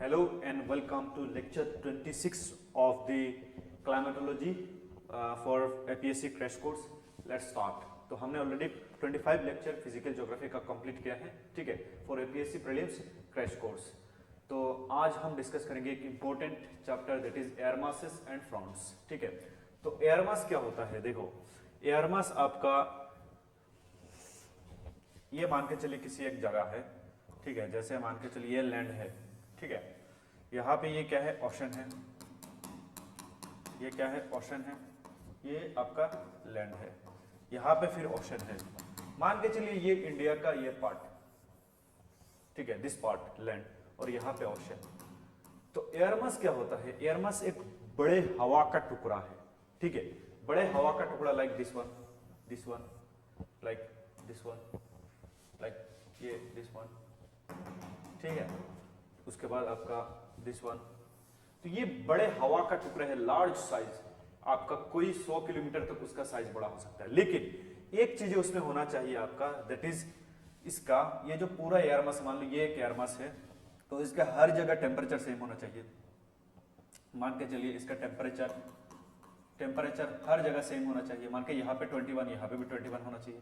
Hello and welcome to lecture 26 of the climatology for APSC crash course. Let's start. तो हमने already 25 lecture physical geography का complete किया है, ठीक है, for APSC prelims crash course. तो आज हम डिस्कस करेंगे एक important chapter that is air masses and fronts, ठीक है. तो एयर मास क्या होता है? देखो, एयर मास आपका ये मान के चलिए किसी एक जगह है, ठीक है, जैसे मान के चलिए ये लैंड है, ठीक है, यहाँ पे ये क्या है? ओशन है. ये क्या है? ओशन है. ये आपका लैंड है. यहाँ पे फिर ओशन है. मान के चलिए ये इंडिया का ये पार्ट, ठीक है, दिस पार्ट लैंड, और यहाँ पे ओशन. तो एयर मास क्या होता है? एयर मास एक बड़े हवा का टुकड़ा है, ठीक है, बड़े हवा का टुकड़ा, like this one, like this one, like ये दिस वन, ठीक है. उसके बाद आपका दिस वन. तो ये बड़े हवा का टुकड़ा है, लार्ज साइज. आपका कोई 100 किलोमीटर तक उसका साइज बड़ा हो सकता है, लेकिन एक चीज उसमें होना चाहिए आपका, दैट इज इसका ये जो पूरा एयर मास, मान लो ये एक एयर मास है, तो इसका हर जगह टेम्परेचर सेम होना चाहिए. मान के चलिए इसका टेम्परेचर हर जगह सेम होना चाहिए. मान के यहाँ पे 21, यहाँ पे भी 21 होना चाहिए,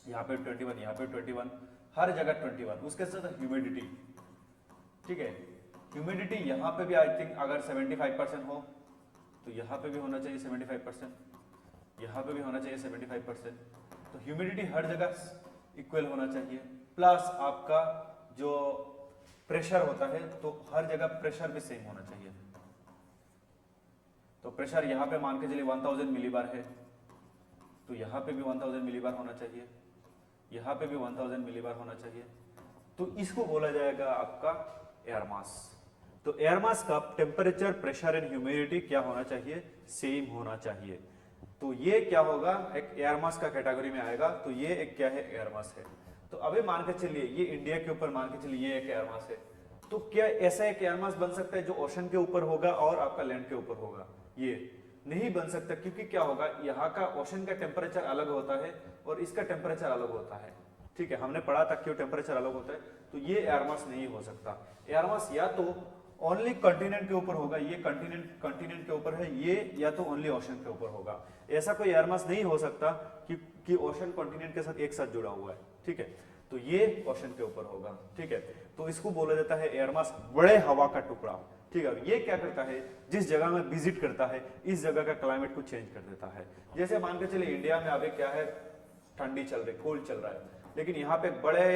यहाँ पे 21, यहाँ पे 21, हर जगह 21. उसके साथ ह्यूमिडिटी, ठीक है, ह्यूमिडिटी यहाँ पे भी आई थिंक अगर 75% हो तो यहाँ पे भी होना चाहिए 75%, यहाँ पे भी होना चाहिए 75%. तो ह्यूमिडिटी हर जगह इक्वल होना चाहिए. प्लस आपका जो प्रेशर होता है, तो हर जगह प्रेशर भी सेम होना चाहिए. तो प्रेशर यहाँ पे मान के चलिए 1000 मिलीबार है, तो यहाँ पे भी 1000 मिलीबार होना चाहिए, यहाँ पे भी 1000 मिलीबार होना चाहिए. तो इसको बोला जाएगा आपका एयर मास. तो एयर मास का टेम्परेचर, प्रेशर एंड ह्यूमिडिटी क्या होना चाहिए? सेम होना चाहिए. तो ये क्या होगा? एक एयर मास का कैटेगरी में आएगा. तो ये एक क्या है? एयर मास है. तो अभी मान के चलिए ये इंडिया के ऊपर मान के चलिए ये एक एयर मास है. तो क्या ऐसा एक एयर मास बन सकता है जो ओशन के ऊपर होगा और आपका लैंड के ऊपर होगा? ये नहीं बन सकता, क्योंकि क्या होगा, यहाँ का ओशन का टेम्परेचर अलग होता है और इसका टेम्परेचर अलग होता है, ठीक है. हमने पढ़ा था क्यों टेम्परेचर अलग होता है. तो ये एयर मास नहीं हो सकता. एयर मास या तो ओनली कंटिनेंट के ऊपर होगा, ये कंटिनेंट के ऊपर है ये, या तो ओनली ओशन के ऊपर होगा. ऐसा कोई एयर मास नहीं हो सकता कि ओशन कंटिनेंट के साथ एक साथ जुड़ा हुआ है, ठीक है. तो ये ओशन के ऊपर होगा, ठीक है. तो इसको बोला जाता है एयर मास, बड़े हवा का टुकड़ा, ठीक है. ये क्या करता है? जिस जगह में विजिट करता है, इस जगह का क्लाइमेट को चेंज कर देता है. जैसे मान के चलिए इंडिया में अभी क्या है? ठंडी चल रही, कोल्ड चल रहा है, लेकिन यहाँ पे बड़े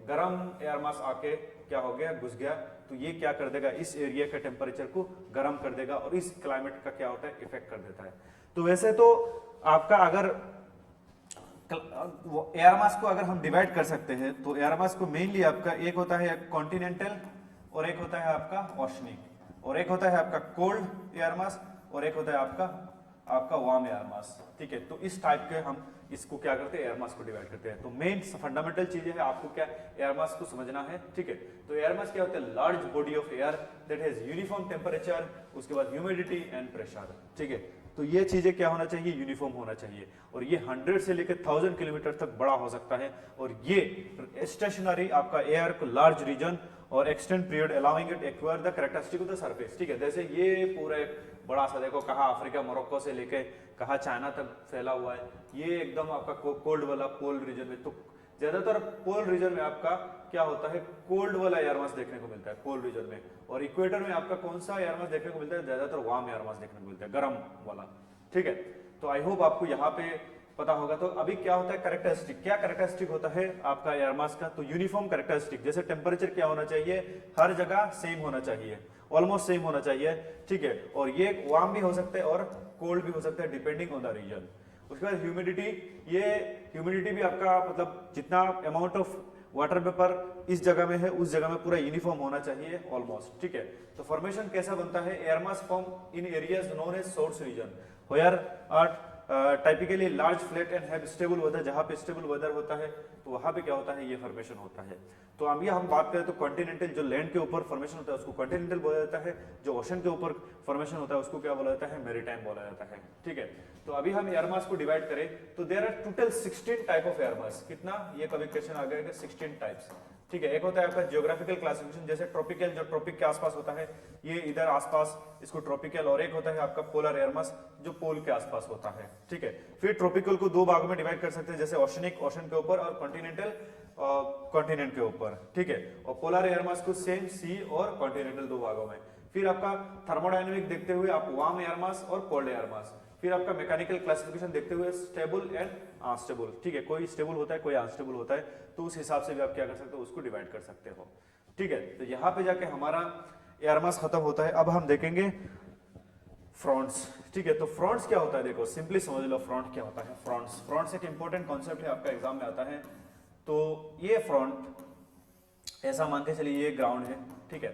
गर्म एयर मास आके क्या हो गया? घुस गया. तो ये क्या कर देगा? इस एरिया के टेम्परेचर को गर्म कर देगा और इस क्लाइमेट का क्या होता है? इफेक्ट कर देता है. तो वैसे तो आपका अगर एयर मास को अगर हम डिवाइड कर सकते हैं, तो एयर मास को मेनली आपका एक होता है कॉन्टिनेंटल, और एक होता है आपका ओशनिक, और एक होता है आपका कोल्ड एयर मास, और एक होता है आपका वार्म एयर मास, ठीक है. तो इस टाइप के हम इसको क्या करते हैं? एयर मास को डिवाइड करते हैं. तो मेन फंडामेंटल चीजें है, आपको क्या एयर मास को समझना है, ठीक है. तो एयर मास क्या होता है? Large body of air that has uniform temperature, उसके बाद ह्यूमिडिटी एंड प्रेशर, ठीक है. तो ये चीजें क्या होना चाहिए? यूनिफॉर्म होना चाहिए. और ये 100 से लेकर 1000 किलोमीटर तक बड़ा हो सकता है. और ये स्टेशनरी आपका एयर को लार्ज रीजन और extend period allowing it acquire the characteristic of the surface, ठीक है. जैसे ये पूरा एक बड़ा सा देखो, कहाँ अफ्रीका, मोरक्को से लेके कहाँ चाइना तक फैला हुआ है. ये एकदम आपका कोल्ड वाला पोल रीजन में. तो ज्यादातर पोल रीजन में आपका क्या होता है? कोल्ड वाला एयर मास देखने को मिलता है पोल रीजन में. और इक्वेटर में आपका कौन सा एयर मास देखने को मिलता है? ज्यादातर वार्म एयर मास देखने को मिलता है, गर्म वाला, ठीक है. तो आई होप आपको यहाँ पे पता होगा. तो अभी क्या होता है? कैरेक्टरिस्टिक. क्या कैरेक्टरिस्टिक होता है आपका एयर मास का? तो यूनिफॉर्म कैरेक्टरिस्टिक. जैसे टेम्परेचर क्या होना चाहिए? हर जगह सेम होना चाहिए, ऑलमोस्ट सेम होना चाहिए, ठीक है. और ये वार्म भी हो सकता है और कोल्ड भी हो सकता है, डिपेंडिंग ऑन द रीजन. उसके बाद ह्यूमिडिटी. ये ह्यूमिडिटी भी आपका मतलब जितना अमाउंट ऑफ वाटर वेपर इस जगह में है, उस जगह में पूरा यूनिफॉर्म होना चाहिए ऑलमोस्ट, ठीक है. तो फॉर्मेशन कैसा बनता है? Air mass form in areas known as source region where typically large flat and have stable weather. जहां पे स्टेबल वेदर होता है तो वहां पे क्या होता है? ये फॉर्मेशन होता है. तो अभी हम बात करें तो कॉन्टिनेंटल, जो लैंड के ऊपर फॉर्मेशन होता है उसको कॉन्टिनेंटल बोला जाता है. जो ओशन के ऊपर फॉर्मेशन होता है उसको क्या बोला जाता है? मैरीटाइम बोला जाता है, ठीक है. तो अभी हम एयर मास को डिवाइड करें तो there are total 16 type of air mass. कितना? ये कभी क्वेश्चन आ गया 16 टाइप्स. ठीक है। एक होता है आपका जियोग्राफिकल क्लासिफिकेशन, जैसे ट्रॉपिकल जो ट्रॉपिक के आसपास होता है, ये इधर आसपास इसको ट्रॉपिकल, और एक होता है आपका पोलर एयर मास जो पोल के आसपास होता है। ठीक है। फिर ट्रॉपिकल को दो भागों में डिवाइड कर सकते हैं, जैसे ओशनिक ओशन के ऊपर और कॉन्टिनेंटल कॉन्टिनेंट के ऊपर। ठीक है। और पोलर एयर मास को सेम सी और कॉन्टिनेंटल दो भागों में। फिर आपका थर्मोडायनेमिक देखते हुए आप वार्म एयर मास और कोल्ड एयर मास। फिर आपका मैकेनिकल क्लासिफिकेशन देखते हुए स्टेबल एंड अनस्टेबल। ठीक है। कोई स्टेबल होता है, कोई अनस्टेबल होता है, तो उस हिसाब से भी आप क्या कर सकते हो, उसको डिवाइड कर सकते हो। ठीक है। तो यहां पे जाके हमारा एयर मास खत्म होता है। अब हम देखेंगे फ्रंट्स। ठीक है। तो फ्रंट्स क्या होता है, देखो सिंपली समझ लो फ्रंट क्या होता है। फ्रंट्स एक इंपॉर्टेंट कॉन्सेप्ट है, आपका एग्जाम में आता है। तो ये फ्रंट ऐसा मान के चलिए ये ग्राउंड है। ठीक है।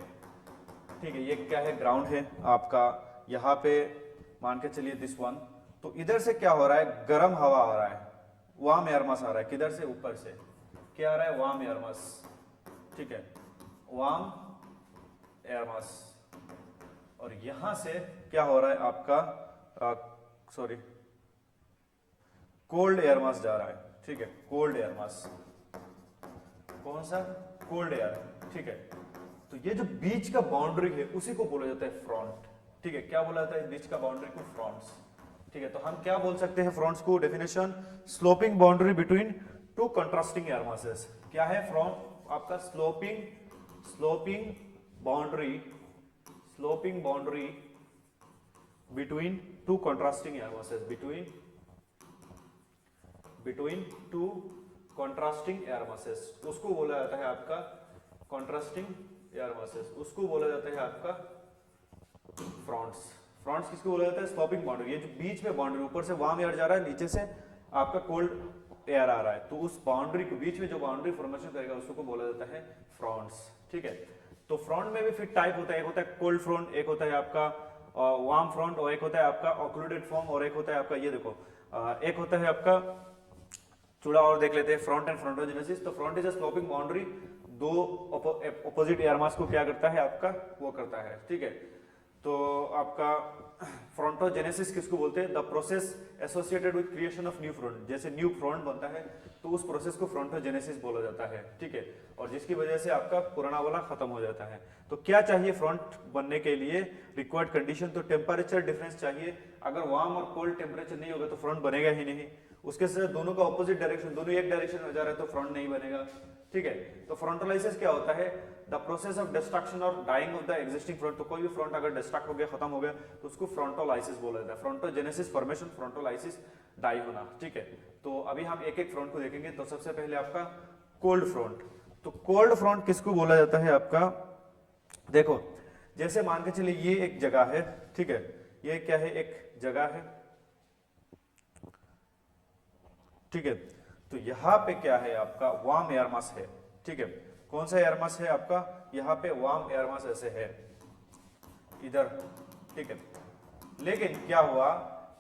ठीक है। ये क्या है, ग्राउंड है आपका। यहाँ पे मान के चलिए दिस वन। तो इधर से क्या हो रहा है, गर्म हवा आ रहा है, वार्म एयर मास आ रहा है। किधर से, ऊपर से क्या आ रहा है, वार्म एयर मास। ठीक है। Warm air mass. और यहां से क्या हो रहा है आपका, सॉरी, कोल्ड एयर मास जा रहा है। ठीक है। कोल्ड एयर मास, कौन सा, कोल्ड एयर। ठीक है। तो ये जो बीच का बाउंड्री है उसी को बोला जाता है फ्रंट। ठीक है। क्या बोला जाता है बीच का बाउंड्री को, फ्रंट्स। ठीक है। तो हम क्या बोल सकते हैं फ्रंट्स को, definition, sloping boundary between two contrasting air masses. क्या है फ्रंट आपका, sloping boundary between two contrasting air masses, between two contrasting air masses, उसको बोला जाता है आपका कंट्रास्टिंग एयर मासेस, उसको बोला जाता है आपका फ्रंट्स किसको बोला जाता है, स्लोपिंग बाउंड्री। ये जो बीच में बाउंड्री, ऊपर से वार्म एयर जा रहा है, नीचे से आपका कोल्ड एयर आ रहा है, तो उस बाउंड्री को, बीच में जो बाउंड्री फॉर्मेशन करेगा उसको बोला जाता है फ्रंट्स। ठीक है। तो फ्रंट में भी फिर टाइप होता है, एक होता है कोल्ड फ्रंट, एक होता है आपका वार्म फ्रंट, और एक होता है आपका ऑक्लूडेड फॉर्म, और एक होता है आपका, ये देखो एक होता है आपका चूड़ा, और देख लेते हैं फ्रंट एंड फ्रंटोजेनेसिस। तो front is a sloping boundary, दो ऑपोजिट एयर मास को क्या करता है आपका, वो करता है। ठीक है। तो आपका फ्रंटोजेनेसिस किसको बोलते हैं, the process associated with creation of new front. जैसे न्यू फ्रंट बनता है तो उस प्रोसेस को फ्रंटोजेनेसिस बोला जाता है। ठीक है। और जिसकी वजह से आपका पुराना वाला खत्म हो जाता है। तो क्या चाहिए फ्रंट बनने के लिए, रिक्वायर्ड कंडीशन, तो टेम्परेचर डिफरेंस चाहिए। अगर वार्म और कोल्ड टेम्परेचर नहीं होगा तो फ्रंट बनेगा ही नहीं। उसके साथ दोनों का ऑपोजिट डायरेक्शन, दोनों एक डायरेक्शन में जा रहा है तो फ्रंट नहीं बनेगा। ठीक है। तो फ्रंटोलाइसिस क्या होता है, द प्रोसेस ऑफ डिस्ट्रक्शन और dying of the existing front. तो कोई भी फ्रंट अगर डिस्ट्रक्ट हो गया, खत्म हो गया, तो उसको फ्रंटोलाइसिस बोला जाता है। फ्रंटोजेनेसिस फॉर्मेशन, फ्रंटोलाइसिस डाई होना। ठीक है। तो अभी हम एक एक फ्रंट को देखेंगे। तो सबसे पहले आपका कोल्ड फ्रंट। तो कोल्ड फ्रंट किसको बोला जाता है आपका, देखो जैसे मान के चलिए ये एक जगह है। ठीक है। ये क्या है, एक जगह है। ठीक है। तो यहां पे क्या है आपका, वार्म एयर मास है। ठीक है। कौन सा एयर मास है आपका, यहाँ पे वार्म एयर मास ऐसे है इधर। ठीक है। लेकिन क्या हुआ,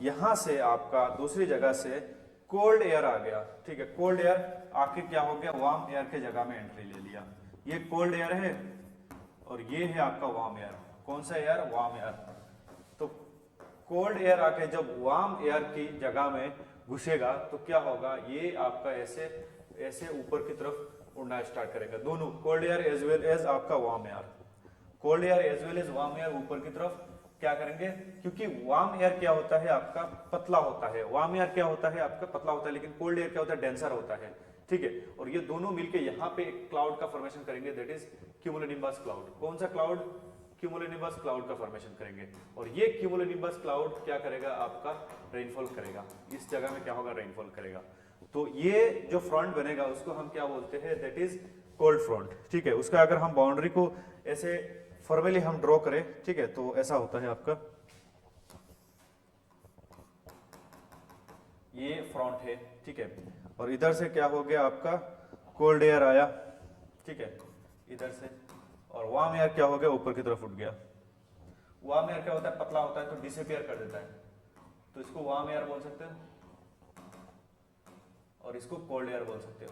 यहां से आपका दूसरी जगह से कोल्ड एयर आ गया। ठीक है। कोल्ड एयर आके क्या हो गया, वार्म एयर के जगह में एंट्री ले लिया। ये कोल्ड एयर है और ये है आपका वार्म एयर। कौन सा एयर, वार्म एयर। तो कोल्ड एयर आके जब वार्म एयर की जगह में घुसेगा तो क्या होगा, ये आपका ऐसे ऐसे ऊपर की तरफ उड़ना स्टार्ट करेगा। दोनों cold air as well as आपका warm air, cold air as well as warm air ऊपर की तरफ क्या करेंगे, क्योंकि वार्म एयर क्या होता है आपका, पतला होता है। वार्म एयर क्या होता है आपका, पतला होता है, लेकिन कोल्ड एयर क्या होता है, डेंसर होता है। ठीक है। और ये दोनों मिलके यहाँ पे एक क्लाउड का फॉर्मेशन करेंगे, दैट इज क्यूमुलोनिम्बस क्लाउड। कौन सा क्लाउड, क्यूमुलोनिम्बस क्लाउड का फॉर्मेशन करेंगे। और ये क्यूमुलोनिम्बस क्लाउड क्या करेगा आपका, रेनफॉल करेगा। इस जगह में क्या होगा, रेनफॉल करेगा। तो ये जो फ्रंट बनेगा उसको हम क्या बोलते हैं, दैट इज कोल्ड फ्रंट। ठीक है। उसका अगर हम बाउंड्री को ऐसे फॉर्मली हम ड्रॉ करें, ठीक है, तो ऐसा होता है आपका, ये फ्रंट है। ठीक है। और इधर से क्या हो गया आपका, कोल्ड एयर आया। ठीक है। इधर से, और वार्म एयर क्या हो गया, ऊपर की तरफ उठ गया। वार्म एयर क्या होता है, पतला होता है तो डिसअपियर कर देता है, तो इसको वार्म एयर बोल सकते हो और इसको कोल्ड एयर बोल सकते हो।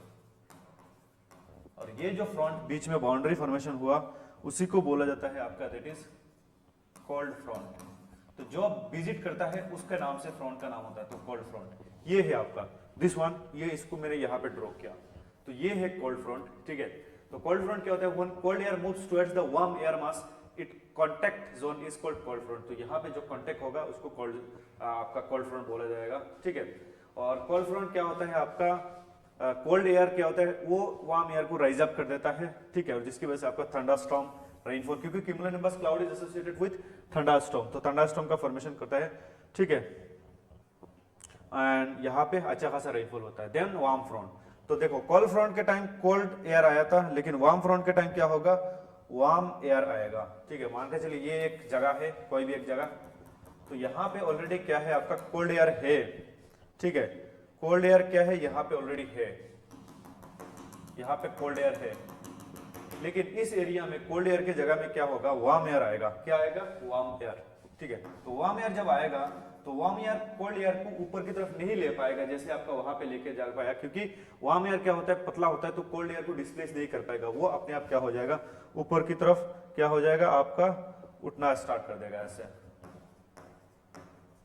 और ये जो फ्रंट बीच में बाउंड्री फॉर्मेशन हुआ उसी को बोला जाता है आपका, दैट इज कोल्ड फ्रंट। तो जो विजिट करता है उसके नाम से फ्रंट का नाम होता है, तो कोल्ड फ्रंट। ये है आपका दिस वन, ये इसको मैंने यहाँ पे ड्रॉ किया, तो ये है कोल्ड फ्रंट। ठीक है। तो कोल्ड फ्रंट क्या होता है, when cold air moves towards the warm air mass it contact zone is called cold front। तो यहाँ पे जो कांटेक्ट होगा उसको आपका कोल्ड फ्रंट बोला जाएगा, ठीक है। और कोल्ड फ्रंट क्या होता है आपका, कोल्ड एयर क्या होता है, वो वार्म एयर को राइज अप कर देता है, ठीक है, और जिसकी वजह से आपका थंडरस्टॉर्म, रेनफॉल, क्योंकि cumulonimbus cloud is associated with thunderstorm, तो थंडरस्टॉर्म का फॉर्मेशन करता है, ठीक है। एंड यहाँ पे अच्छा खासा रेनफॉल होता है। देन वार्म फ्रंट, तो देखो कोल्ड फ्रंट के टाइम कोल्ड एयर आया था, लेकिन वार्म फ्रंट के टाइम क्या होगा, वार्म एयर आएगा, ठीक है। मान के चलिए ये एक जगह है, कोई भी एक जगह, तो यहाँ पे ऑलरेडी क्या है आपका कोल्ड एयर है, ठीक है, कोल्ड एयर क्या है यहाँ पे ऑलरेडी है, यहाँ पे कोल्ड एयर है, लेकिन इस एरिया में कोल्ड एयर की जगह में क्या होगा, वार्म एयर आएगा, क्या आएगा, वार्म एयर, ठीक है। तो वार्म एयर जब आएगा तो वार्म एयर कोल्ड एयर को ऊपर की तरफ नहीं ले पाएगा जैसे आपका वहां पे लेके जा पाया, क्योंकि वार्म एयर क्या होता है, पतला होता है, तो कोल्ड एयर को डिस्प्लेस नहीं कर पाएगा, वो अपने आप क्या हो जाएगा, ऊपर की तरफ क्या हो जाएगा आपका, उठना स्टार्ट कर देगा ऐसे,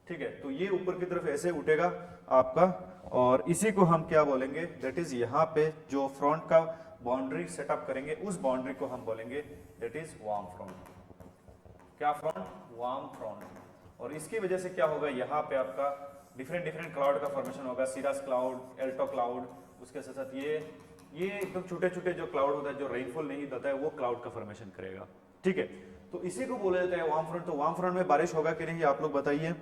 ठीक है। तो ये ऊपर की तरफ ऐसे उठेगा आपका, और इसी को हम क्या बोलेंगे, दैट इज यहाँ पे जो फ्रंट का बाउंड्री सेटअप करेंगे उस बाउंड्री को हम बोलेंगे दैट इज वार्म फ्रंट। क्या फ्रंट, वार्म फ्रंट। और इसकी वजह से क्या होगा, यहाँ पे आपका डिफरेंट क्लाउड का फॉर्मेशन होगा, सीरस क्लाउड, एल्टो क्लाउड, उसके साथ साथ ये एकदम छोटे छोटे जो क्लाउड होता है जो रेनफॉल नहीं देता है वो क्लाउड का फॉर्मेशन करेगा, ठीक है। तो इसी को बोला जाता है वार्म फ्रंट। तो वार्म फ्रंट में बारिश होगा कि नहीं आप लोग बताइए,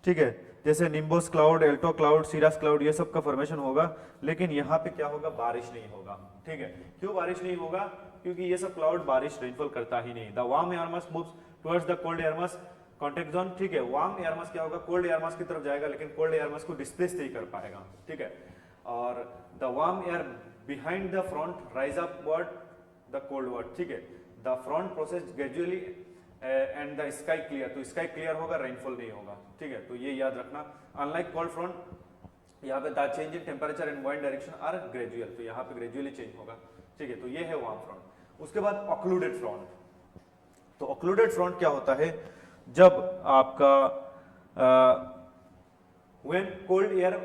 ठीक है, जैसे nimbus cloud, alto cloud, cirrus cloud, ये सब का फॉर्मेशन होगा, लेकिन यहाँ पे क्या होगा, बारिश नहीं होगा, ठीक है। क्यों बारिश नहीं होगा, क्योंकि ये सब क्लाउड बारिश रेनफॉल करता ही नहीं। The warm air mass moves towards the cold air mass contact zone, ठीक है। वार्म एयर मास क्या होगा, कोल्ड एयर मास की तरफ जाएगा, लेकिन कोल्ड एयर मास को डिस्प्लेस नहीं कर पाएगा, ठीक है। और the warm air behind the front rise upward the cold word, ठीक है। The front process gradually and the sky clear, तो स्काई क्लियर होगा, रेनफॉल नहीं होगा, ठीक है। तो ये याद रखना। अनलाइक कोल्ड फ्रंट, यहाँ पे the change in temperature and wind direction are gradual, तो यहाँ पे ग्रेजुअली चेंज होगा, ठीक है। तो ये है वार्म फ्रंट। उसके बाद ऑक्लूडेड फ्रंट। तो ऑक्लूडेड फ्रंट क्या होता है, जब आपका when cold air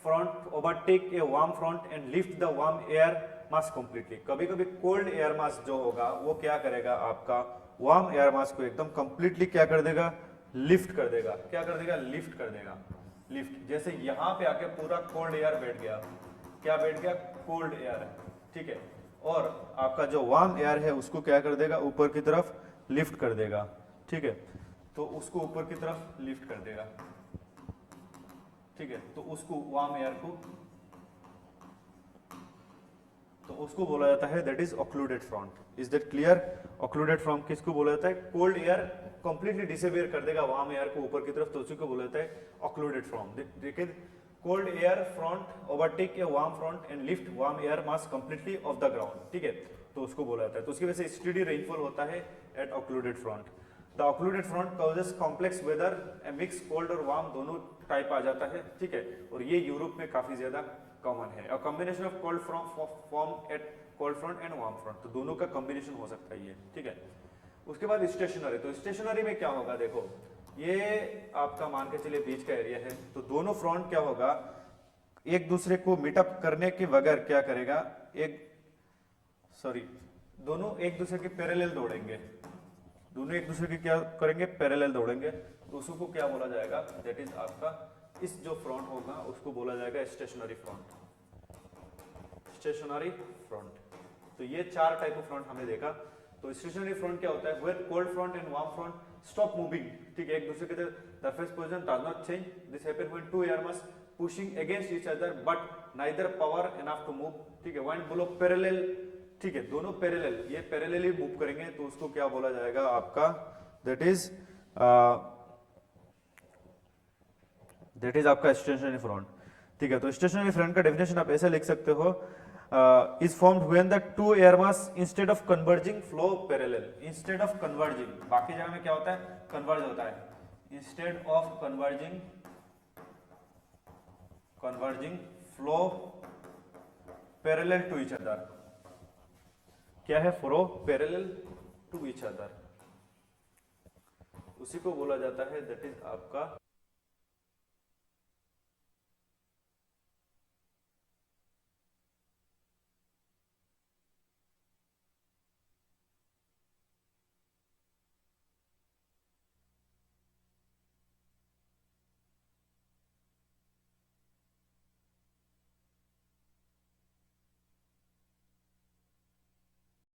front overtake a warm front end lift the warm air mass completely. कभी कभी कोल्ड एयर मास जो होगा वो क्या करेगा, आपका वार्म एयर मास को एकदम कंप्लीटली क्या कर देगा, लिफ्ट कर देगा। क्या कर देगा, लिफ्ट कर देगा। लिफ्ट, जैसे यहाँ पे आके पूरा कोल्ड एयर बैठ गया, क्या बैठ गया, कोल्ड एयर, ठीक है। और आपका जो वार्म एयर है उसको क्या कर देगा, ऊपर की तरफ लिफ्ट कर देगा, ठीक है। तो उसको ऊपर की तरफ लिफ्ट कर देगा, ठीक है। तो उसको वार्म एयर को, तो उसको बोला जाता है that is occluded front. Is that clear? Occluded front किसको बोला जाता है, कोल्ड एयर कंप्लीटली डिसअपियर कर देगा वार्म एयर को ऊपर की तरफ, तो उसी को बोला जाता है ऑक्लूडेड फ्रंट। देखिए, cold air front overtake a warm front end lift warm air mass completely off the ground, ठीक है। तो उसको बोला जाता है। तो उसकी वजह से स्टेडी रेनफॉल होता है at occluded front. The occluded front causes complex weather, mix cold और वार्म दोनों टाइप आ जाता है, ठीक है। और ये यूरोप में काफी ज्यादा कॉमन है। A combination of cold form at cold front and warm front, तो दोनों का कॉम्बिनेशन हो सकता है ये, ठीक है। उसके बाद स्टेशनरी। तो स्टेशनरी में क्या होगा, देखो ये आपका मान के चलिए बीच का एरिया है, तो दोनों फ्रंट क्या होगा, एक दूसरे को मीटअप करने के बगैर क्या करेगा, दोनों एक दूसरे के पैरेलल दौड़ेंगे, दोनों एक दूसरे के क्या करेंगे, पैरेलल दौड़ेंगे। तो उसको क्या बोला जाएगा, दैट इज आपका इस जो फ्रंट होगा उसको बोला जाएगा स्टेशनरी फ्रंट। Stationery front. तो ये चार टाइप ऑफ फ्रंट हमने देखा। तो स्टेशनरी फ्रंट क्या होता है, where cold front and warm front stop moving, ठीक है, एक दूसरे के surface position does not change. This happen when two air mass pushing against each other but neither power enough to move, ठीक है। व्हेन बिलो पैरेलल, ठीक है, दोनों पैरेलल, ये पैरेलली मूव करेंगे, तो उसको क्या बोला जाएगा आपका, दैट इज आपका स्टेशनरी फ्रंट, ठीक है। तो स्टेशनरी फ्रंट का डेफिनेशन आप ऐसे लिख सकते हो, is formed when the two air mass instead of converging flow parallel. Instead of converging, बाकी जगह में क्या होता है, कन्वर्ज होता है। Instead of converging flow parallel to each other, क्या है, flow parallel to each other, उसी को बोला जाता है दैट इज आपका